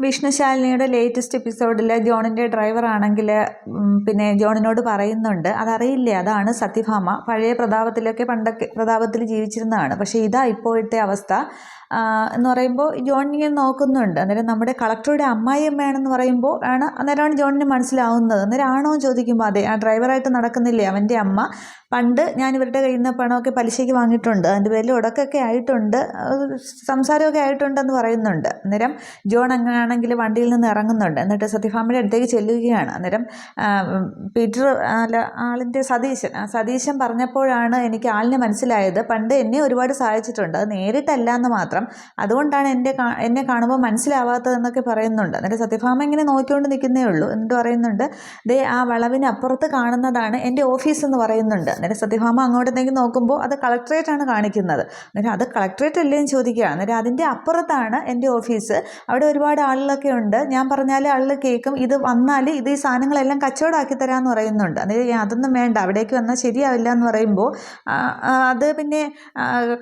വിഷ്ണുശാലിനിയുടെ latest എപ്പിസോഡിൽ ജോണിൻ്റെ ഡ്രൈവറാണെങ്കിൽ പിന്നെ ജോണിനോട് പറയുന്നുണ്ട്, അതറിയില്ലേ, അതാണ് സത്യഭാമ. പഴയ പ്രതാപത്തിലൊക്കെ പണ്ടൊക്കെ പ്രതാപത്തിൽ ജീവിച്ചിരുന്നതാണ്, പക്ഷേ ഇതാ ഇപ്പോഴത്തെ അവസ്ഥ എന്ന് പറയുമ്പോൾ ജോൺ ഇങ്ങനെ നോക്കുന്നുണ്ട്. അന്നേരം നമ്മുടെ കളക്ടറുടെ അമ്മായിയമ്മയാണെന്ന് പറയുമ്പോൾ അന്നേരമാണ് ജോണിന് മനസ്സിലാവുന്നത്. അന്നേരം ആണോ ചോദിക്കുമ്പോൾ അതെ, ആ ഡ്രൈവറായിട്ട് നടക്കുന്നില്ലേ അവൻ്റെ അമ്മ, പണ്ട് ഞാൻ ഇവരുടെ കയ്യിൽ നിന്ന് പണമൊക്കെ പലിശയ്ക്ക് വാങ്ങിയിട്ടുണ്ട്, അതിൻ്റെ പേരിൽ ഉടക്കൊക്കെ ആയിട്ടുണ്ട്, സംസാരമൊക്കെ ആയിട്ടുണ്ടെന്ന് പറയുന്നുണ്ട്. അന്നേരം ജോൺ അങ്ങനെയാണെങ്കിൽ വണ്ടിയിൽ നിന്ന് ഇറങ്ങുന്നുണ്ട്. എന്നിട്ട് സത്യഭാമയുടെ അടുത്തേക്ക് ചെല്ലുകയാണ്. അന്നേരം പീറ്റർ ആളിൻ്റെ സതീശൻ പറഞ്ഞപ്പോഴാണ് എനിക്ക് ആളിനെ മനസ്സിലായത്. പണ്ട് എന്നെ ഒരുപാട് സഹായിച്ചിട്ടുണ്ട്, അത് നേരിട്ടല്ല എന്ന് മാത്രം, അതുകൊണ്ടാണ് എന്നെ കാണുമ്പോൾ മനസ്സിലാവാത്തതെന്നൊക്കെ പറയുന്നുണ്ട്. എന്നിട്ട് സത്യഭാമ ഇങ്ങനെ നോക്കിക്കൊണ്ട് നിൽക്കുന്നേ ഉള്ളൂ. എന്നിട്ട് പറയുന്നുണ്ട്, ദേ ആ വളവിന് അപ്പുറത്ത് കാണുന്നതാണ് എൻ്റെ ഓഫീസ് എന്ന് പറയുന്നുണ്ട്. അന്നേരം സത്യഭാമ അങ്ങോട്ടേക്ക് നോക്കുമ്പോൾ അത് കളക്ടറേറ്റാണ് കാണിക്കുന്നത്. അന്നേരം അത് കളക്ടറേറ്റ് അല്ലേ എന്ന് ചോദിക്കുകയാണ്. അന്നേരം അതിൻ്റെ അപ്പുറത്താണ് എൻ്റെ ഓഫീസ്, അവിടെ ഒരുപാട് ആളുകളൊക്കെ ഉണ്ട്, ഞാൻ പറഞ്ഞാൽ ആളുകൾ കേൾക്കും, ഇത് വന്നാൽ ഈ സാധനങ്ങളെല്ലാം കച്ചവടമാക്കി തരാമെന്ന് പറയുന്നുണ്ട്. അന്നേരം അതൊന്നും വേണ്ട, അവിടേക്ക് വന്നാൽ ശരിയാവില്ല എന്ന് പറയുമ്പോൾ അത് പിന്നെ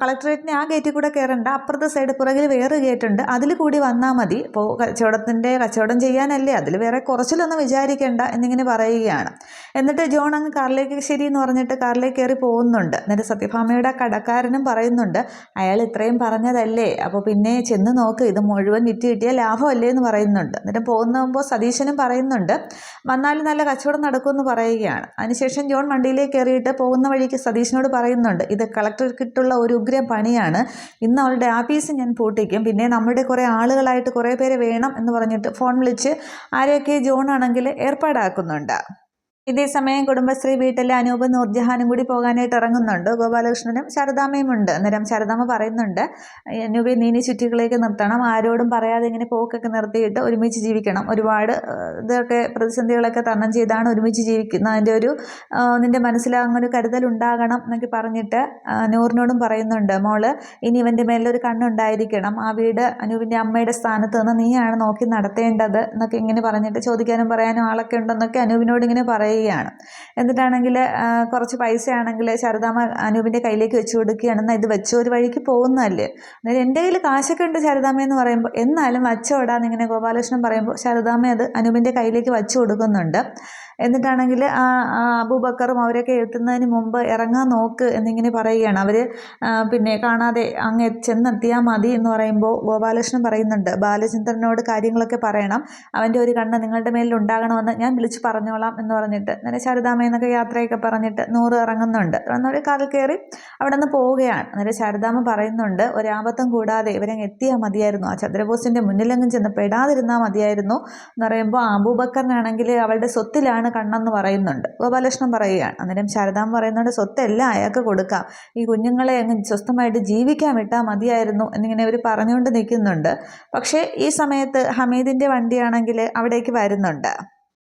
കളക്ടറേറ്റിന് ആ ഗേറ്റിൽ കൂടെ കയറണ്ട, അപ്പുറത്തെ സൈഡ് പുറകിൽ വേറെ ഗേറ്റുണ്ട്, അതിൽ കൂടി വന്നാൽ മതി, ഇപ്പോൾ കച്ചവടം ചെയ്യാനല്ലേ, അതിൽ വേറെ കുറച്ചിലൊന്നും വിചാരിക്കേണ്ട എന്നിങ്ങനെ പറയുകയാണ്. എന്നിട്ട് ജോൺ അങ്ങ് കാറിലേക്ക് ശരി എന്ന് പറഞ്ഞിട്ട് കാറിലേക്ക് കയറി പോകുന്നുണ്ട്. എന്നിട്ട് സത്യഭാമയുടെ കടക്കാരനും പറയുന്നുണ്ട്, അയാൾ ഇത്രയും പറഞ്ഞതല്ലേ, അപ്പോൾ പിന്നെ ചെന്ന് നോക്ക്, ഇത് മുഴുവൻ വിറ്റ് കിട്ടിയ ലാഭമല്ലേ എന്ന് പറയുന്നുണ്ട്. എന്നിട്ട് പോകുമ്പോൾ സതീശനും പറയുന്നുണ്ട്, വന്നാലും നല്ല കച്ചവടം നടക്കുമെന്ന് പറയുകയാണ്. അതിനുശേഷം ജോൺ വണ്ടിയിലേക്ക് കയറിയിട്ട് പോകുന്ന വഴിക്ക് സതീശനോട് പറയുന്നുണ്ട്, ഇത് കളക്ടർക്കിട്ടുള്ള ഒരു ഉഗ്രം പണിയാണ്, ഇന്ന് അവളുടെ ആഫീസ് ഞാൻ പൂട്ടിക്കും, പിന്നെ നമ്മുടെ കുറേ ആളുകളായിട്ട് കുറേ പേര് വേണം എന്ന് പറഞ്ഞിട്ട് ഫോൺ വിളിച്ച് ആരെയൊക്കെ ജോൺ ആണെങ്കിൽ ഏർപ്പാടാക്കുന്നുണ്ട്. ഇതേസമയം കുടുംബശ്രീ വീട്ടിലെ അനൂപും നൂർജഹാനും കൂടി പോകാനായിട്ട് ഇറങ്ങുന്നുണ്ട്. ഗോപാലകൃഷ്ണനും ശാരദാമ്മയും ഉണ്ട്. അന്നേരം ശാരദാമ്മ പറയുന്നുണ്ട്, അനൂപെ നീനി ചുറ്റികളേക്ക് നിർത്തണം, ആരോടും പറയാതെ ഇങ്ങനെ പോക്കൊക്കെ നിർത്തിയിട്ട് ഒരുമിച്ച് ജീവിക്കണം, ഒരുപാട് ഇതൊക്കെ പ്രതിസന്ധികളൊക്കെ തരണം ചെയ്താണ് ഒരുമിച്ച് ജീവിക്കുന്നത്, അതിൻ്റെ ഒരു നിൻ്റെ മനസ്സിൽ അങ്ങനെ ഒരു കരുതലുണ്ടാകണം എന്നൊക്കെ പറഞ്ഞിട്ട് നൂറിനോടും പറയുന്നുണ്ട്, മോള് ഇനി ഇവൻ്റെ മേലൊരു കണ്ണുണ്ടായിരിക്കണം, ആ വീട് അനൂപിൻ്റെ അമ്മയുടെ സ്ഥാനത്ത് നിന്ന് നീയാണ് നോക്കി നടത്തേണ്ടത് എന്നൊക്കെ ഇങ്ങനെ പറഞ്ഞിട്ട് ചോദിക്കാനും പറയാനും ആളൊക്കെ ഉണ്ടെന്നൊക്കെ അനൂപിനോട് ഇങ്ങനെ പറയുകയാണ്. എന്നിട്ടാണെങ്കിൽ കുറച്ച് പൈസയാണെങ്കിൽ ശാരദാമ്മ അനൂപിൻ്റെ കയ്യിലേക്ക് വെച്ച് കൊടുക്കുകയാണെന്നാൽ ഇത് വെച്ച് ഒരു വഴിക്ക് പോകുന്നതല്ലേ, അതായത് എൻ്റെ കയ്യിൽ കാശൊക്കെ ഉണ്ട് ശാരദാമ്മ എന്ന് പറയുമ്പോൾ, എന്നാലും വച്ചോടാന്നിങ്ങനെ ഗോപാലകൃഷ്ണൻ പറയുമ്പോൾ ശാരദാമ്മ അത് അനൂപിൻ്റെ കയ്യിലേക്ക് വച്ചു കൊടുക്കുന്നുണ്ട്. എന്നിട്ടാണെങ്കിൽ അബൂബക്കറും അവരൊക്കെ എത്തുന്നതിന് മുമ്പ് ഇറങ്ങാൻ നോക്ക് എന്നിങ്ങനെ പറയുകയാണ്. അവർ പിന്നെ കാണാതെ അങ്ങ് ചെന്നെത്തിയാൽ മതി എന്ന് പറയുമ്പോൾ ഗോപാലകൃഷ്ണൻ പറയുന്നുണ്ട്, ബാലചന്ദ്രനോട് കാര്യങ്ങളൊക്കെ പറയണം, അവൻ്റെ ഒരു കണ്ണ് നിങ്ങളുടെ മേലിൽ ഉണ്ടാകണമെന്ന് ഞാൻ വിളിച്ച് പറഞ്ഞോളാം എന്ന് പറഞ്ഞിട്ട് അങ്ങനെ ശാരദാമ്മയെന്നൊക്കെ യാത്രയൊക്കെ പറഞ്ഞിട്ട് നൂറ് ഇറങ്ങുന്നുണ്ട്. എന്നൊരു കാറിൽ കയറി അവിടെ നിന്ന് പോവുകയാണ്. അന്നേരം ശാരദാമ്മ പറയുന്നുണ്ട്, ഒരാപത്തും കൂടാതെ ഇവരങ്ങ് എത്തിയാൽ മതിയായിരുന്നു, ആ ചന്ദ്രബോസിൻ്റെ മുന്നിലെങ്ങും ചെന്ന് പെടാതിരുന്നാൽ മതിയായിരുന്നു എന്ന് പറയുമ്പോൾ അബൂബക്കറിനാണെങ്കിൽ അവളുടെ സ്വത്തിലാണ് കണ്ണെന്ന് പറയുന്നുണ്ട്. ഗോപാലകൃഷ്ണൻ പറയുകയാണ്. അന്നേരം ശാരദാമ്മ പറയുന്നുണ്ട്, സ്വത്തെല്ലാം അയാൾക്ക് കൊടുക്കാം, ഈ കുഞ്ഞുങ്ങളെ അങ്ങ് സ്വസ്ഥമായിട്ട് ജീവിക്കാൻ വിട്ടാൽ മതിയായിരുന്നു എന്നിങ്ങനെ അവർ പറഞ്ഞുകൊണ്ട് നിൽക്കുന്നുണ്ട്. പക്ഷേ ഈ സമയത്ത് ഹമീദിൻ്റെ വണ്ടിയാണെങ്കിൽ അവിടേക്ക് വരുന്നുണ്ട്,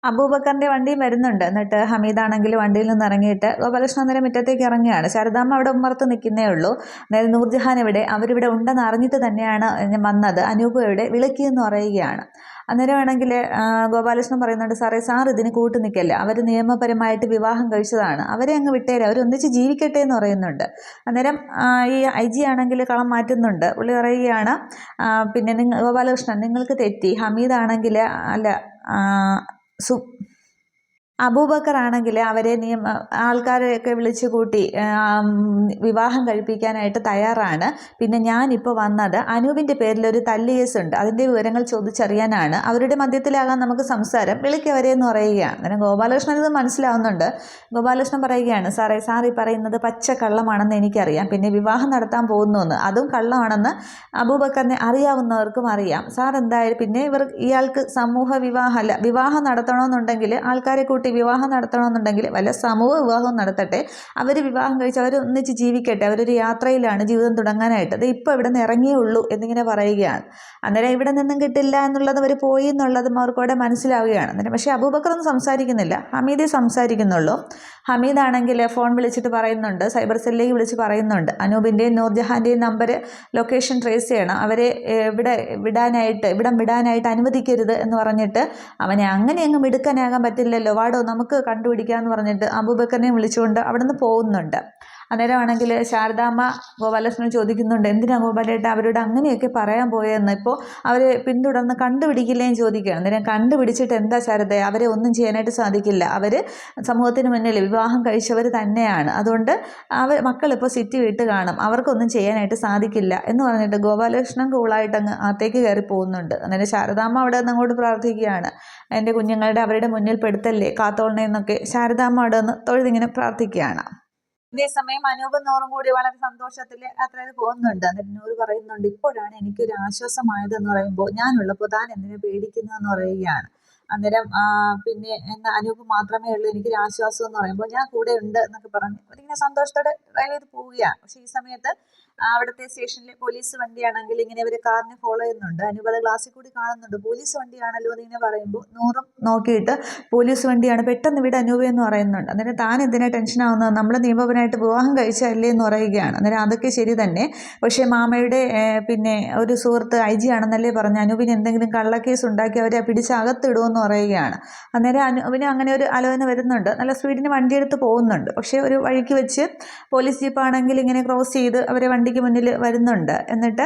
അബൂബക്കറിൻ്റെ വണ്ടിയും വരുന്നുണ്ട്. എന്നിട്ട് ഹമീദാണെങ്കിൽ വണ്ടിയിൽ നിന്ന് ഇറങ്ങിയിട്ട് ഗോപാലകൃഷ്ണൻ അന്നേരം മുറ്റത്തേക്ക് ഇറങ്ങുകയാണ്. ശാരദാമ്മ അവിടെ ഉമ്മർത്ത് നിൽക്കുന്നേ ഉള്ളൂ. അതായത് നൂർജഹാൻ അവരിവിടെ ഉണ്ടെന്ന് അറിഞ്ഞിട്ട് തന്നെയാണ് വന്നത്, അനൂപ് ഇവിടെ വിളിക്കുകയെന്ന് പറയുകയാണ്. അന്നേരം ആണെങ്കിൽ ഗോപാലകൃഷ്ണൻ പറയുന്നുണ്ട്, സാർ ഇതിന് കൂട്ടു നിൽക്കല്ല, അവർ നിയമപരമായിട്ട് വിവാഹം കഴിച്ചതാണ്, അവരെ അങ്ങ് വിട്ടേരെ, അവരൊന്നിച്ച് ജീവിക്കട്ടെ എന്ന് പറയുന്നുണ്ട്. അന്നേരം ഈ IG ആണെങ്കിൽ കളം മാറ്റുന്നുണ്ട്. പുള്ളി പറയുകയാണ്, പിന്നെ ഗോപാലകൃഷ്ണൻ നിങ്ങൾക്ക് തെറ്റി, ഹമീദാണെങ്കിൽ അബൂബക്കർ ആണെങ്കിൽ അവരെ ആൾക്കാരെയൊക്കെ വിളിച്ചു കൂട്ടി വിവാഹം കഴിപ്പിക്കാനായിട്ട് തയ്യാറാണ്, പിന്നെ ഞാനിപ്പോൾ വന്നത് അനൂപിൻ്റെ പേരിൽ ഒരു തല്ല് കേസുണ്ട്, അതിൻ്റെ വിവരങ്ങൾ ചോദിച്ചറിയാനാണ്, അവരുടെ മധ്യത്തിലാകാൻ നമുക്ക് സംസാരം, വിളിക്കവരെയെന്ന് പറയുകയാണ്. അന്നേരം ഗോപാലകൃഷ്ണൻ ഇത് മനസ്സിലാവുന്നുണ്ട്. ഗോപാലകൃഷ്ണൻ പറയുകയാണ്, സാർ ഈ പറയുന്നത് പച്ച കള്ളമാണെന്ന് എനിക്കറിയാം, പിന്നെ വിവാഹം നടത്താൻ പോകുന്നുവെന്ന് അതും കള്ളമാണെന്ന് അബൂബക്കറിനെ അറിയാവുന്നവർക്കും അറിയാം, സാർ എന്തായാലും പിന്നെ ഇയാൾക്ക് വിവാഹം നടത്തണമെന്നുണ്ടെങ്കിൽ ആൾക്കാരെ കൂട്ടി വിവാഹം നടത്തണമെന്നുണ്ടെങ്കിൽ വല്ല സമൂഹ വിവാഹവും നടത്തട്ടെ, അവർ വിവാഹം കഴിച്ച് അവർ ഒന്നിച്ച് ജീവിക്കട്ടെ, അവരൊരു യാത്രയിലാണ് ജീവിതം തുടങ്ങാനായിട്ട്, അത് ഇപ്പോൾ ഇവിടെ നിന്ന് ഇറങ്ങിയേ ഉള്ളൂ എന്നിങ്ങനെ പറയുകയാണ്. അന്നേരം ഇവിടെ നിന്നും കിട്ടില്ല എന്നുള്ളത് അവർ പോയി എന്നുള്ളതും അവർക്കവിടെ മനസ്സിലാവുകയാണ്. അന്നേരം പക്ഷേ അബൂബക്കറൊന്നും സംസാരിക്കുന്നില്ല, ഹമീദേ സംസാരിക്കുന്നുള്ളൂ. ഹമീദാണെങ്കിൽ ഫോൺ വിളിച്ചിട്ട് പറയുന്നുണ്ട്, സൈബർ സെല്ലിലേക്ക് വിളിച്ച് പറയുന്നുണ്ട്, അനൂപിൻ്റെയും നൂർജഹാൻ്റെയും നമ്പർ ലൊക്കേഷൻ ട്രേസ് ചെയ്യണം, അവരെ ഇവിടം വിടാനായിട്ട് അനുവദിക്കരുത് എന്ന് പറഞ്ഞിട്ട്, അവനെ അങ്ങനെ അങ്ങ് മിടുക്കനാകാൻ പറ്റില്ലല്ലോ, വാടോ നമുക്ക് കണ്ടുപിടിക്കാമെന്ന് പറഞ്ഞിട്ട് അബൂബക്കറിനെ വിളിച്ചുകൊണ്ട് അവിടെ നിന്ന് പോകുന്നുണ്ട്. അന്നേരമാണെങ്കിൽ ശാരദാമ്മ ഗോപാലകൃഷ്ണൻ ചോദിക്കുന്നുണ്ട്, എന്തിനാ ഗോപാലേട്ട അവരോട് അങ്ങനെയൊക്കെ പറയാൻ പോയെന്ന്, ഇപ്പോൾ അവരെ പിന്തുടർന്ന് കണ്ടുപിടിക്കില്ലേന്ന് ചോദിക്കുകയാണ്. അന്നേരം കണ്ടുപിടിച്ചിട്ട് എന്താ ശാരദ, അവരെ ഒന്നും ചെയ്യാനായിട്ട് സാധിക്കില്ല. അവർ സമൂഹത്തിന് മുന്നിൽ വിവാഹം കഴിച്ചവർ തന്നെയാണ്. അതുകൊണ്ട് മക്കളിപ്പോൾ സിറ്റി വിട്ട് കാണും, അവർക്കൊന്നും ചെയ്യാനായിട്ട് സാധിക്കില്ല എന്ന് പറഞ്ഞിട്ട് ഗോപാലകൃഷ്ണൻ കൂളായിട്ട് അങ്ങ് അകത്തേക്ക് കയറി പോകുന്നുണ്ട്. അന്നേരം ശാരദാമ്മ അവിടെ നിന്ന് അങ്ങോട്ട് പ്രാർത്ഥിക്കുകയാണ്, എൻ്റെ കുഞ്ഞുങ്ങളുടെ അവരുടെ മുന്നിൽ പെടുത്തല്ലേ, കാത്തോളണേന്നൊക്കെ ശാരദാമ്മ അവിടെ നിന്ന് തൊഴുതിങ്ങനെ പ്രാർത്ഥിക്കുകയാണ്. ഇതേസമയം അനൂപും നൂറും കൂടി വളരെ സന്തോഷത്തിൽ യാത്ര ചെയ്ത് പോകുന്നുണ്ട്. എന്നിട്ട് നൂറ് പറയുന്നുണ്ട്, ഇപ്പോഴാണ് എനിക്കൊരു ആശ്വാസമായത് എന്ന് പറയുമ്പോൾ ഞാനുള്ളപ്പോൾ താൻ എന്തിനു പേടിക്കുന്നു എന്ന് പറയുകയാണ്. അന്നേരം പിന്നെ അനൂപ് മാത്രമേ ഉള്ളൂ എനിക്കൊരു ആശ്വാസം എന്ന് പറയുമ്പോൾ ഞാൻ കൂടെ ഉണ്ട് എന്നൊക്കെ പറഞ്ഞ് അവരിങ്ങനെ സന്തോഷത്തോടെ ഡ്രൈവ് ചെയ്ത് പോവുകയാണ്. പക്ഷെ ഈ സമയത്ത് അവിടുത്തെ സ്റ്റേഷനിലെ പോലീസ് വണ്ടിയാണെങ്കിൽ ഇങ്ങനെ ഇവർ കാറിനെ ഫോളോ ചെയ്യുന്നുണ്ട്. അനൂപ് അത് ഗ്ലാസ്സിൽ കൂടി കാണുന്നുണ്ട്, പോലീസ് വണ്ടിയാണല്ലോ എന്നിങ്ങനെ പറയുമ്പോൾ നൂറും നോക്കിയിട്ട് പോലീസ് വണ്ടിയാണ്, പെട്ടെന്ന് ഇവിടെ അനൂപ് എന്ന് പറയുന്നുണ്ട്. അന്നേരം താൻ എന്തിനാ ടെൻഷൻ ആവുന്നത്, നമ്മൾ നിയമപരമായിട്ട് വിവാഹം കഴിച്ചല്ലേ എന്ന് പറയുകയാണ്. അന്നേരം അതൊക്കെ ശരി തന്നെ, പക്ഷേ മാമയുടെ പിന്നെ ഒരു സുഹൃത്ത് IG ആണെന്നല്ലേ പറഞ്ഞ് അനൂപിന് എന്തെങ്കിലും കള്ളക്കേസ് ഉണ്ടാക്കി അവരെ പിടിച്ച് അകത്തിടുമെന്ന് പറയുകയാണ്. അന്നേരം അനൂപിന് അങ്ങനെ ഒരു ആലോചന വരുന്നുണ്ട്. നല്ല സ്പീഡിന് വണ്ടിയെടുത്ത് പോകുന്നുണ്ട്. പക്ഷേ ഒരു വഴിക്ക് വെച്ച് പോലീസ് ജീപ്പാണെങ്കിൽ ഇങ്ങനെ ക്രോസ് ചെയ്ത് അവരെ വണ്ടിക്ക് മുന്നിൽ വരുന്നുണ്ട്. എന്നിട്ട്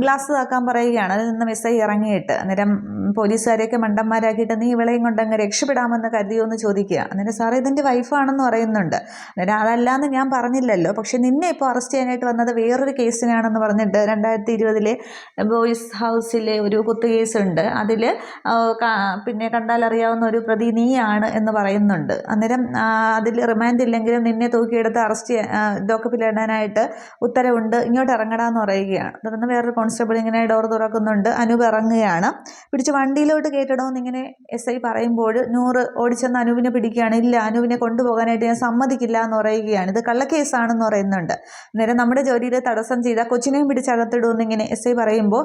ഗ്ലാസ് താക്കാൻ പറയുകയാണ്. അതിൽ നിന്ന് SI ഇറങ്ങിയിട്ട് അന്നേരം പോലീസുകാരെയൊക്കെ മണ്ടന്മാരാക്കിയിട്ട് നീ ഇവളെയും കൊണ്ടങ്ങ് രക്ഷപ്പെടാമെന്ന് കരുതിയോ എന്ന് ചോദിക്കുക. അന്നേരം സാറേ ഇതെൻ്റെ വൈഫാണെന്ന് പറയുന്നുണ്ട്. അന്നേരം അതല്ലാന്ന് ഞാൻ പറഞ്ഞില്ലല്ലോ, പക്ഷെ നിന്നെ ഇപ്പോൾ അറസ്റ്റ് ചെയ്യാനായിട്ട് വന്നത് വേറൊരു കേസിനാണെന്ന് പറഞ്ഞിട്ട് 2020 ബോയ്സ് ഹൗസിലെ ഒരു കുത്തുകേസുണ്ട്, അതിൽ പിന്നെ കണ്ടാലറിയാവുന്ന ഒരു പ്രതി നീയാണ് എന്ന് പറയുന്നുണ്ട്. അന്നേരം അതിൽ റിമാൻഡ് ഇല്ലെങ്കിലും നിന്നെ തൂക്കിയെടുത്ത് അറസ്റ്റ് ലോക്കപ്പിലിടാനായിട്ട് ഉത്തരവുണ്ട്, ഇങ്ങോട്ട് ഇറങ്ങടാന്ന് പറയുകയാണ്. തുടർന്ന് വേറൊരു കോൺസ്റ്റബിൾ ഇങ്ങനെ ഡോർ തുറക്കുന്നുണ്ട്. അനൂപ് ഇറങ്ങുകയാണ്. പിടിച്ച് വണ്ടിയിലോട്ട് കയറ്റണമെന്ന് ഇങ്ങനെ SI പറയുമ്പോൾ നൂറ് ഓടിച്ചെന്ന് അനൂപിനെ പിടിക്കുകയാണ്. ഇല്ല, അനൂപിനെ കൊണ്ടുപോകാനായിട്ട് ഞാൻ സമ്മതിക്കില്ല എന്ന് പറയുകയാണ്. ഇത് കള്ളക്കേസാണെന്ന് പറയുന്നുണ്ട്. അന്നേരം നമ്മുടെ ജോലിയിൽ തടസ്സം ചെയ്താൽ കൊച്ചിനെയും പിടിച്ചകത്തിടുമെന്ന് ഇങ്ങനെ SI പറയുമ്പോൾ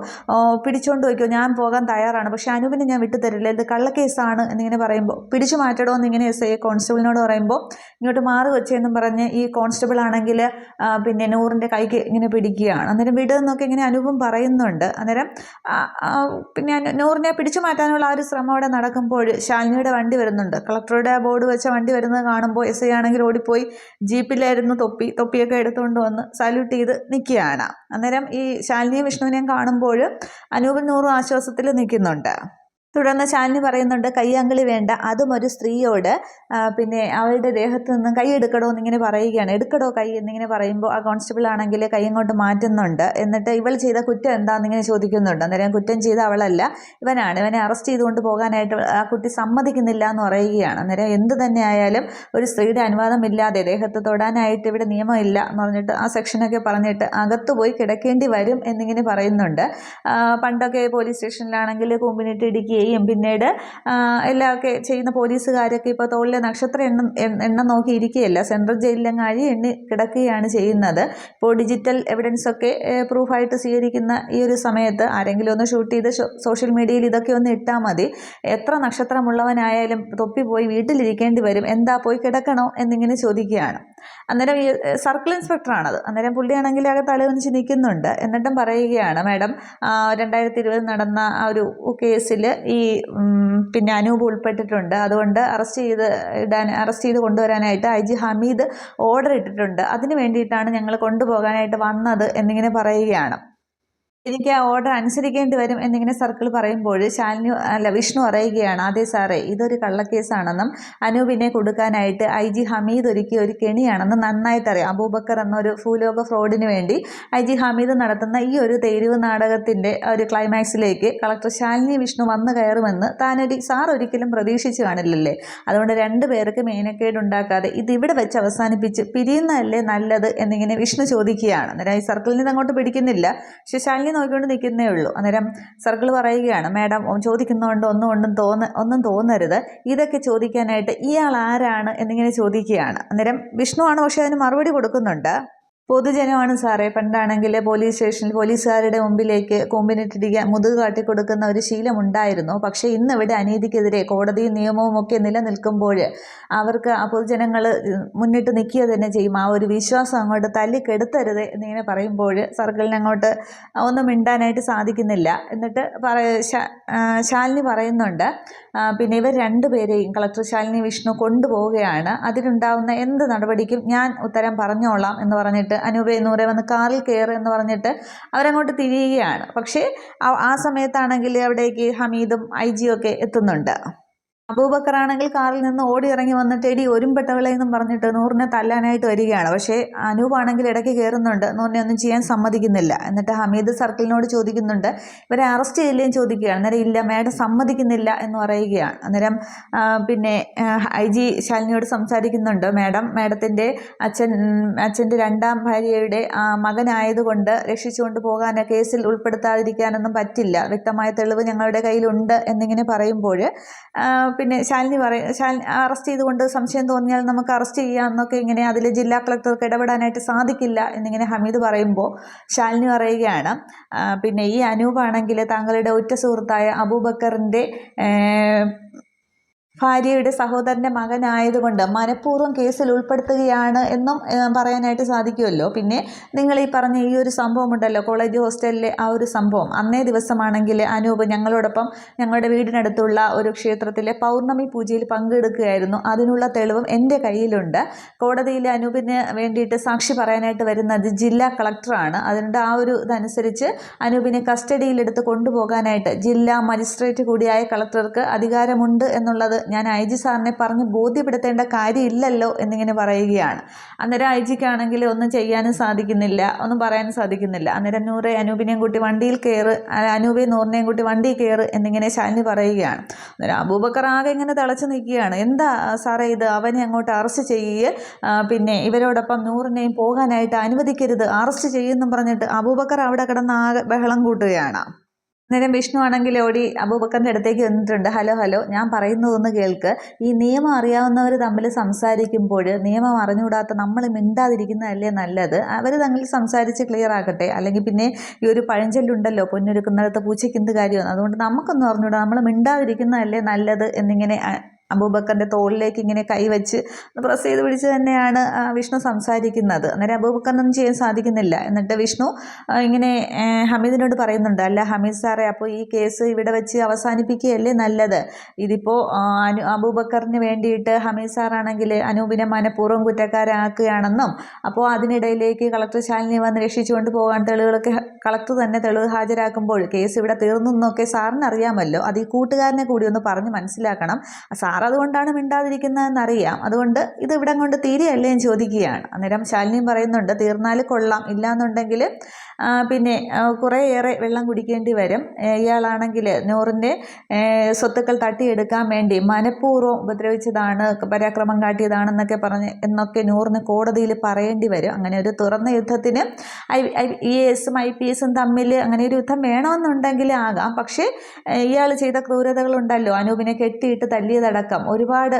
പിടിച്ചുകൊണ്ട് പോയിക്കോ, ഞാൻ പോകാൻ തയ്യാറാണ്, പക്ഷേ അനൂപിനെ ഞാൻ വിട്ടുതരില്ല, ഇത് കള്ളക്കേസാണ് എന്നിങ്ങനെ പറയുമ്പോൾ പിടിച്ചു മാറ്റണമെന്ന് ഇങ്ങനെ SI കോൺസ്റ്റബിളിനോട് പറയുമ്പോൾ ഇങ്ങോട്ട് മാറി വെച്ചെന്നും പറഞ്ഞ് ഈ കോൺസ്റ്റബിൾ ആണെങ്കിൽ പിന്നെ നൂറിൻ്റെ കൈക്ക് ഇങ്ങനെ പിടിക്കുകയാണ്. അന്നേരം വിടുന്നൊക്കെ ഇങ്ങനെ അനൂപും പറയുന്നുണ്ട്. അന്നേരം പിന്നെ നൂറിനെ പിടിച്ചു മാറ്റാനുള്ള ആ ഒരു ശ്രമം അവിടെ നടക്കുമ്പോൾ ശാലിനിയുടെ വണ്ടി വരുന്നുണ്ട്. കളക്ടറുടെ ബോർഡ് വെച്ച വണ്ടി വരുന്നത് കാണുമ്പോൾ SI ആണെങ്കിൽ ഓടിപ്പോയി ജീപ്പിലായിരുന്നു തൊപ്പിയൊക്കെ എടുത്തുകൊണ്ട് വന്ന് സല്യൂട്ട് ചെയ്ത് നിൽക്കുകയാണ്. അന്നേരം ഈ ശാലിനിയും വിഷ്ണുവിനെയും കാണുമ്പോൾ അനൂപും നൂറും ആശ്വാസത്തിൽ നിൽക്കുന്നുണ്ട്. തുടർന്ന് ശാലിനി പറയുന്നുണ്ട്, കയ്യാങ്കളി വേണ്ട, അതും ഒരു സ്ത്രീയോട് പിന്നെ അവളുടെ ദേഹത്ത് നിന്നും കൈ എടുക്കടോ എന്നിങ്ങനെ പറയുകയാണ്. എടുക്കടോ കൈ എന്നിങ്ങനെ പറയുമ്പോൾ ആ കോൺസ്റ്റബിൾ ആണെങ്കിൽ കൈയും കൊണ്ട് മാറ്റുന്നുണ്ട്. എന്നിട്ട് ഇവൾ ചെയ്ത കുറ്റം എന്താണെന്നിങ്ങനെ ചോദിക്കുന്നുണ്ട്. അന്നേരം കുറ്റം ചെയ്ത അവളല്ല, ഇവനാണ്, ഇവനെ അറസ്റ്റ് ചെയ്തുകൊണ്ട് പോകാനായിട്ട് ആ കുട്ടി സമ്മതിക്കുന്നില്ല എന്ന് പറയുകയാണ്. അന്നേരം എന്ത് തന്നെ ആയാലും ഒരു സ്ത്രീയുടെ അനുവാദമില്ലാതെ ദേഹത്ത് തൊടാനായിട്ട് ഇവിടെ നിയമമില്ല എന്ന് പറഞ്ഞിട്ട് ആ സെക്ഷനൊക്കെ പറഞ്ഞിട്ട് അകത്ത് പോയി കിടക്കേണ്ടി വരും എന്നിങ്ങനെ പറയുന്നുണ്ട്. പണ്ടൊക്കെ പോലീസ് സ്റ്റേഷനിലാണെങ്കിൽ കൂമ്പിനിട്ട് ഇടിക്കുകയും പിന്നീട് എല്ലാമൊക്കെ ചെയ്യുന്ന പോലീസുകാരൊക്കെ ഇപ്പോൾ തോളിലെ നക്ഷത്ര എണ്ണം നോക്കി ഇരിക്കുകയല്ല, സെൻട്രൽ ജയിലിലങ്ങ് എണ്ണി കിടക്കുകയാണ് ചെയ്യുന്നത്. ഇപ്പോൾ ഡിജിറ്റൽ എവിഡൻസ് ഒക്കെ പ്രൂഫായിട്ട് സ്വീകരിക്കുന്ന ഈ ഒരു സമയത്ത് ആരെങ്കിലും ഒന്ന് ഷൂട്ട് ചെയ്ത് സോഷ്യൽ മീഡിയയിൽ ഇതൊക്കെ ഒന്ന് ഇട്ടാൽ മതി, എത്ര നക്ഷത്രമുള്ളവനായാലും തൊപ്പി പോയി വീട്ടിലിരിക്കേണ്ടി വരും, എന്താ പോയി കിടക്കണോ എന്നിങ്ങനെ ചോദിക്കുകയാണ്. അന്നേരം ഈ സർക്കിൾ ഇൻസ്പെക്ടറാണത്. അന്നേരം പുള്ളിയാണെങ്കിൽ ആകെ തലകുനിച്ച് നിൽക്കുന്നുണ്ട്. എന്നിട്ടും പറയുകയാണ്, മാഡം 2020 നടന്ന ആ ഒരു കേസിൽ ഈ പിന്നെ അനൂപ് ഉൾപ്പെട്ടിട്ടുണ്ട്, അതുകൊണ്ട് അറസ്റ്റ് ചെയ്ത് കൊണ്ടുവരാനായിട്ട് IG ഹമീദ് ഓർഡർ ഇട്ടിട്ടുണ്ട്, അതിന് വേണ്ടിയിട്ടാണ് ഞങ്ങൾ കൊണ്ടുപോകാനായിട്ട് വന്നത് എന്നിങ്ങനെ പറയുകയാണ്. എനിക്ക് ആ ഓർഡർ അനുസരിക്കേണ്ടി വരും എന്നിങ്ങനെ സർക്കിൾ പറയുമ്പോൾ വിഷ്ണു പറയുകയാണ്, അതെ സാറേ, ഇതൊരു കള്ളക്കേസാണെന്നും അനൂപിനെ കൊടുക്കാനായിട്ട് IG ഹമീദ് ഒരുക്കിയ ഒരു കെണിയാണെന്നും നന്നായിട്ടറിയാം. അബൂബക്കർ എന്നൊരു ഭൂലോക ഫ്രോഡിന് വേണ്ടി IG ഹമീദ് നടത്തുന്ന ഈ ഒരു തെരുവ് നാടകത്തിൻ്റെ ഒരു ക്ലൈമാക്സിലേക്ക് കളക്ടർ ശാലിനി വിഷ്ണു വന്നു കയറുമെന്ന് സാർ ഒരിക്കലും പ്രതീക്ഷിച്ചു കാണില്ലല്ലേ. അതുകൊണ്ട് രണ്ടുപേർക്ക് മേനക്കേടുണ്ടാക്കാതെ ഇതിവിടെ വെച്ച് അവസാനിപ്പിച്ച് പിരിയുന്നതല്ലേ നല്ലത് എന്നിങ്ങനെ വിഷ്ണു ചോദിക്കുകയാണ്. അന്നേരം ഈ സർക്കിളിൽ നിന്ന് അങ്ങോട്ട് പിടിക്കുന്നില്ല, പക്ഷെ ശാലിനി നോക്കിക്കൊണ്ട് നിൽക്കുന്നേ ഉള്ളൂ. അന്നേരം സർക്കിൾ പറയുകയാണ്, മാഡം ചോദിക്കുന്നതുകൊണ്ട് ഒന്നും തോന്നരുത്, ഇതൊക്കെ ചോദിക്കാനായിട്ട് ഇയാൾ ആരാണ് എന്നിങ്ങനെ ചോദിക്കുകയാണ്. അന്നേരം വിഷ്ണു ആണ്, പക്ഷെ അതിന് മറുപടി കൊടുക്കുന്നുണ്ട്. പൊതുജനമാണ് സാറേ. പണ്ടാണെങ്കിൽ പോലീസ് സ്റ്റേഷനിൽ പോലീസുകാരുടെ മുമ്പിലേക്ക് കൊമ്പിനിട്ടിരിക്കാൻ മുതുക് കാട്ടിക്കൊടുക്കുന്ന ഒരു ശീലമുണ്ടായിരുന്നു. പക്ഷേ ഇന്നിവിടെ അനീതിക്കെതിരെ കോടതിയും നിയമവും ഒക്കെ നിലനിൽക്കുമ്പോൾ അവർക്ക് ആ പൊതുജനങ്ങൾ മുന്നിട്ട് നിൽക്കുക തന്നെ ചെയ്യും. ആ ഒരു വിശ്വാസം അങ്ങോട്ട് തല്ലിക്കെടുത്തരുത് എന്നിങ്ങനെ പറയുമ്പോൾ സർക്കിളിന് അങ്ങോട്ട് ഒന്നും മിണ്ടാനായിട്ട് സാധിക്കുന്നില്ല. എന്നിട്ട് ശാലിനി പറയുന്നുണ്ട്, പിന്നെ ഇവർ രണ്ടുപേരെയും കളക്ടർ ശാലിനി വിഷ്ണു കൊണ്ടുപോവുകയാണ്, അതിനുണ്ടാവുന്ന എന്ത് നടപടിക്കും ഞാൻ ഉത്തരം പറഞ്ഞോളാം എന്ന് പറഞ്ഞിട്ട് അനൂപെ നൂറെ വന്ന് കാറിൽ കയറ് എന്ന് പറഞ്ഞിട്ട് അവരങ്ങോട്ട് തിരിയുകയാണ്. പക്ഷേ ആ സമയത്താണെങ്കിൽ അവിടേക്ക് ഹമീദും IG ഒക്കെ എത്തുന്നുണ്ട്. അബൂബക്കറാണെങ്കിൽ കാറിൽ നിന്ന് ഓടി ഇറങ്ങി വന്നിട്ട് എടി ഒരുമ്പെട്ടവളെ എന്നും പറഞ്ഞിട്ട് നൂറിനെ തല്ലാനായിട്ട് വരികയാണ്. പക്ഷേ അനൂപാണെങ്കിൽ ഇടയ്ക്ക് കയറുന്നുണ്ട്, നൂറിനെ ഒന്നും ചെയ്യാൻ സമ്മതിക്കുന്നില്ല. എന്നിട്ട് ഹമീദ് സർക്കിളിനോട് ചോദിക്കുന്നുണ്ട്, ഇവരെ അറസ്റ്റ് ചെയ്യില്ലേന്ന് ചോദിക്കുകയാണ്. അന്നേരം ഇല്ല മാഡം സമ്മതിക്കുന്നില്ല എന്ന് പറയുകയാണ്. അന്നേരം പിന്നെ IG ശാലിനിയോട് സംസാരിക്കുന്നുണ്ട്, മാഡത്തിൻ്റെ അച്ഛൻ്റെ രണ്ടാം ഭാര്യയുടെ മകനായതുകൊണ്ട് രക്ഷിച്ചുകൊണ്ട് പോകാൻ കേസിൽ ഉൾപ്പെടുത്താതിരിക്കാനൊന്നും പറ്റില്ല, വ്യക്തമായ തെളിവ് ഞങ്ങളുടെ കയ്യിലുണ്ട് എന്നിങ്ങനെ പറയുമ്പോൾ പിന്നെ ശാലിനി അറസ്റ്റ് ചെയ്തുകൊണ്ട് സംശയം തോന്നിയാൽ നമുക്ക് അറസ്റ്റ് ചെയ്യാം എന്നൊക്കെ ഇങ്ങനെ അതിൽ ജില്ലാ കളക്ടർക്ക് ഇടപെടാനായിട്ട് സാധിക്കില്ല എന്നിങ്ങനെ ഹമീദ് പറയുമ്പോൾ ശാലിനി പറയുകയാണ്, പിന്നെ ഈ അനൂപാണെങ്കിൽ താങ്കളുടെ ഉറ്റ സുഹൃത്തായ അബൂബക്കറിൻ്റെ ഭാര്യയുടെ സഹോദരൻ്റെ മകനായതുകൊണ്ട് മനഃപൂർവ്വം കേസിൽ ഉൾപ്പെടുത്തുകയാണ് എന്നും പറയാനായിട്ട് സാധിക്കുമല്ലോ. പിന്നെ നിങ്ങൾ ഈ പറഞ്ഞ ഈ ഒരു സംഭവം ഉണ്ടല്ലോ, കോളേജ് ഹോസ്റ്റലിലെ ആ ഒരു സംഭവം, അന്നേ ദിവസമാണെങ്കിൽ അനൂപ് ഞങ്ങളോടൊപ്പം ഞങ്ങളുടെ വീടിനടുത്തുള്ള ഒരു ക്ഷേത്രത്തിലെ പൗർണമി പൂജയിൽ പങ്കെടുക്കുകയായിരുന്നു. അതിനുള്ള തെളിവും എൻ്റെ കയ്യിലുണ്ട്. കോടതിയിൽ അനൂപിന് വേണ്ടിയിട്ട് സാക്ഷി പറയാനായിട്ട് വരുന്നത് ജില്ലാ കളക്ടറാണ്. അതിൻ്റെ ആ ഒരു ഇതനുസരിച്ച് അനൂപിനെ കസ്റ്റഡിയിലെടുത്ത് കൊണ്ടുപോകാനായിട്ട് ജില്ലാ മജിസ്ട്രേറ്റ് കൂടിയായ കളക്ടർക്ക് അധികാരമുണ്ട് എന്നുള്ളത് ഞാൻ IG സാറിനെ പറഞ്ഞ് ബോധ്യപ്പെടുത്തേണ്ട കാര്യമില്ലല്ലോ എന്നിങ്ങനെ പറയുകയാണ്. അന്നേരം IG-ക്കാണെങ്കിൽ ഒന്നും ചെയ്യാനും സാധിക്കുന്നില്ല, ഒന്നും പറയാനും സാധിക്കുന്നില്ല. അന്നേരം നൂറെ അനൂപിനെയും കൂട്ടി വണ്ടിയിൽ കയറ്, അനൂപെ നൂറിനെയും കൂട്ടി വണ്ടിയിൽ കയറ് എന്നിങ്ങനെ ശാലിനി പറയുകയാണ്. അന്നേരം അബൂബക്കർ ആകെ ഇങ്ങനെ തിളച്ച് നിൽക്കുകയാണ്, എന്താ സാറേ ഇത്, അവനെ അങ്ങോട്ട് അറസ്റ്റ് ചെയ്യുക, പിന്നെ ഇവരോടൊപ്പം നൂറിനെയും പോകാനായിട്ട് അനുവദിക്കരുത്, അറസ്റ്റ് ചെയ്യുമെന്നും പറഞ്ഞിട്ട് അബൂബക്കർ അവിടെ കിടന്ന് ആകെ ബഹളം കൂട്ടുകയാണ്. നേരം വിഷ്ണു ആണെങ്കിൽ ഓടി അബൂബക്കറിൻ്റെ അടുത്തേക്ക് വന്നിട്ടുണ്ട്, ഹലോ ഞാൻ പറയുന്നതൊന്ന് കേൾക്ക്, ഈ നിയമം അറിയാവുന്നവർ തമ്മിൽ സംസാരിക്കുമ്പോൾ നിയമം അറിഞ്ഞുകൂടാത്ത നമ്മൾ മിണ്ടാതിരിക്കുന്നതല്ലേ നല്ലത്, അവർ തമ്മിൽ സംസാരിച്ച് ക്ലിയർ ആക്കട്ടെ, അല്ലെങ്കിൽ പിന്നെ ഈ ഒരു പഴഞ്ചൊല്ലുണ്ടല്ലോ, പൊന്നൊരുക്കുന്നിടത്ത് പൂച്ചയ്ക്ക് എന്ത് കാര്യമാണ്, അതുകൊണ്ട് നമുക്കൊന്നും അറിഞ്ഞുകൂടാ, നമ്മൾ മിണ്ടാതിരിക്കുന്നതല്ലേ നല്ലത് എന്നിങ്ങനെ അബൂബക്കറിൻ്റെ തോളിലേക്ക് ഇങ്ങനെ കൈവച്ച് പ്രസ് ചെയ്ത് പിടിച്ച് തന്നെയാണ് വിഷ്ണു സംസാരിക്കുന്നത്. അന്നേരം അബൂബക്കറിനൊന്നും ചെയ്യാൻ സാധിക്കുന്നില്ല. എന്നിട്ട് വിഷ്ണു ഇങ്ങനെ ഹമീദിനോട് പറയുന്നുണ്ട്, അല്ല ഹമീദ് സാറേ, അപ്പോൾ ഈ കേസ് ഇവിടെ വെച്ച് അവസാനിപ്പിക്കുകയല്ലേ നല്ലത്, ഇതിപ്പോൾ അബൂബക്കറിന് വേണ്ടിയിട്ട് ഹമീദ് സാറാണെങ്കിൽ അനൂപിനെ മനഃപൂർവ്വം കുറ്റക്കാരാക്കുകയാണെന്നും അപ്പോൾ അതിനിടയിലേക്ക് കളക്ടർ ശാലിനി വന്ന് രക്ഷിച്ചുകൊണ്ട് പോകാൻ തെളിവുകളൊക്കെ കളക്ടർ തന്നെ തെളിവ് ഹാജരാക്കുമ്പോൾ കേസ് ഇവിടെ തീർന്നു എന്നൊക്കെ സാറിന് അറിയാമല്ലോ, അത് ഈ കൂട്ടുകാരനെ കൂടി ഒന്ന് പറഞ്ഞ് മനസ്സിലാക്കണം, അതുകൊണ്ടാണ് മിണ്ടാതിരിക്കുന്നതെന്നറിയാം, അതുകൊണ്ട് ഇത് ഇവിടെ കൊണ്ട് തീരെയല്ലേ എന്ന് ചോദിക്കുകയാണ്. അന്നേരം ശാലിനിയും പറയുന്നുണ്ട്, തീർന്നാൽ കൊള്ളാം, ഇല്ലാന്നുണ്ടെങ്കിൽ പിന്നെ കുറേയേറെ വെള്ളം കുടിക്കേണ്ടി വരും, ഇയാളാണെങ്കിൽ നൂറിൻ്റെ സ്വത്തുക്കൾ തട്ടിയെടുക്കാൻ വേണ്ടി മനഃപൂർവ്വം ഉപദ്രവിച്ചതാണ്, പരാക്രമം കാട്ടിയതാണെന്നൊക്കെ എന്നൊക്കെ നൂറിന് കോടതിയിൽ പറയേണ്ടി വരും. അങ്ങനെ ഒരു തുറന്ന യുദ്ധത്തിന് IAS-ഉം IPS-ഉം തമ്മിൽ അങ്ങനെ ഒരു യുദ്ധം വേണമെന്നുണ്ടെങ്കിൽ ആകാം. പക്ഷേ ഇയാൾ ചെയ്ത ക്രൂരതകളുണ്ടല്ലോ, അനൂപിനെ കെട്ടിയിട്ട് തല്ലിയതടക്കം ഒരുപാട്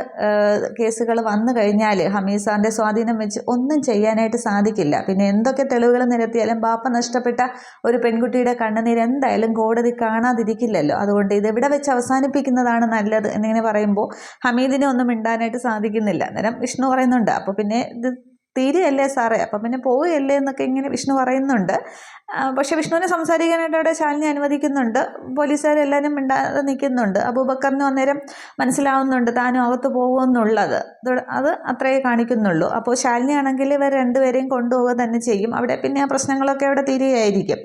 കേസുകൾ വന്നു കഴിഞ്ഞാൽ ഹമീദ് സാറിൻ്റെ സ്വാധീനം വെച്ച് ഒന്നും ചെയ്യാനായിട്ട് സാധിക്കില്ല. പിന്നെ എന്തൊക്കെ തെളിവുകൾ നിരത്തിയാലും ബാപ്പ നഷ്ടപ്പെട്ട ഒരു പെൺകുട്ടിയുടെ കണ്ണുനീര് എന്തായാലും കോടതി കാണാതിരിക്കില്ലല്ലോ, അതുകൊണ്ട് ഇത് ഇവിടെ വെച്ച് അവസാനിപ്പിക്കുന്നതാണ് നല്ലത് എന്നിങ്ങനെ പറയുമ്പോൾ ഹമീദിനെ ഒന്നും മിണ്ടാനായിട്ട് സാധിക്കുന്നില്ല. അന്നേരം വിഷ്ണു പറയുന്നുണ്ട്, അപ്പോൾ പിന്നെ ഇത് തീരെയല്ലേ സാറേ, അപ്പം പിന്നെ പോവുകയല്ലേ എന്നൊക്കെ ഇങ്ങനെ വിഷ്ണു പറയുന്നുണ്ട്. പക്ഷെ വിഷ്ണുവിനെ സംസാരിക്കാനായിട്ട് അവിടെ ശാലിനി അനുവദിക്കുന്നുണ്ട്, പോലീസുകാരെല്ലാവരും മിണ്ടാതെ നിൽക്കുന്നുണ്ട്. അബൂബക്കറിന് അന്നേരം മനസ്സിലാവുന്നുണ്ട് താനും അകത്ത് പോകുമെന്നുള്ളത്, അത് അത്രയേ കാണിക്കുന്നുള്ളൂ. അപ്പോൾ ശാലിനി ആണെങ്കിൽ ഇവർ രണ്ടുപേരെയും കൊണ്ടുപോവുക തന്നെ ചെയ്യും. അവിടെ പിന്നെ ആ പ്രശ്നങ്ങളൊക്കെ അവിടെ തീരുകയായിരിക്കും.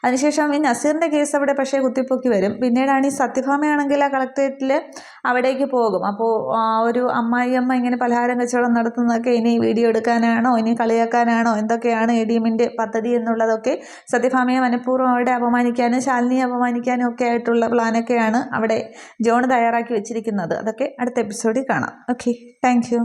അതിനുശേഷം ഈ നസീറിൻ്റെ കേസ് അവിടെ പക്ഷേ കുത്തിപ്പൊക്കി വരും. പിന്നീടാണ് ഈ സത്യഭാമയാണെങ്കിൽ ആ കളക്ട്രേറ്റിൽ അവിടേക്ക് പോകും. അപ്പോൾ ഒരു അമ്മായിയമ്മ ഇങ്ങനെ പലഹാരം കച്ചവടം നടത്തുന്നതൊക്കെ ഇനി വീഡിയോ എടുക്കാനാണോ, ഇനി കളിയാക്കാനാണോ, എന്തൊക്കെയാണ് ADM-ന്റെ പദ്ധതി എന്നുള്ളതൊക്കെ സത്യഭാമയെ മനഃപൂർവ്വം അവിടെ അപമാനിക്കാനും ശാലിനിയെ അപമാനിക്കാനും ഒക്കെ ആയിട്ടുള്ള പ്ലാനൊക്കെയാണ് അവിടെ ജോൺ തയ്യാറാക്കി വെച്ചിരിക്കുന്നത്. അതൊക്കെ അടുത്ത എപ്പിസോഡിൽ കാണാം. Okay, thank you.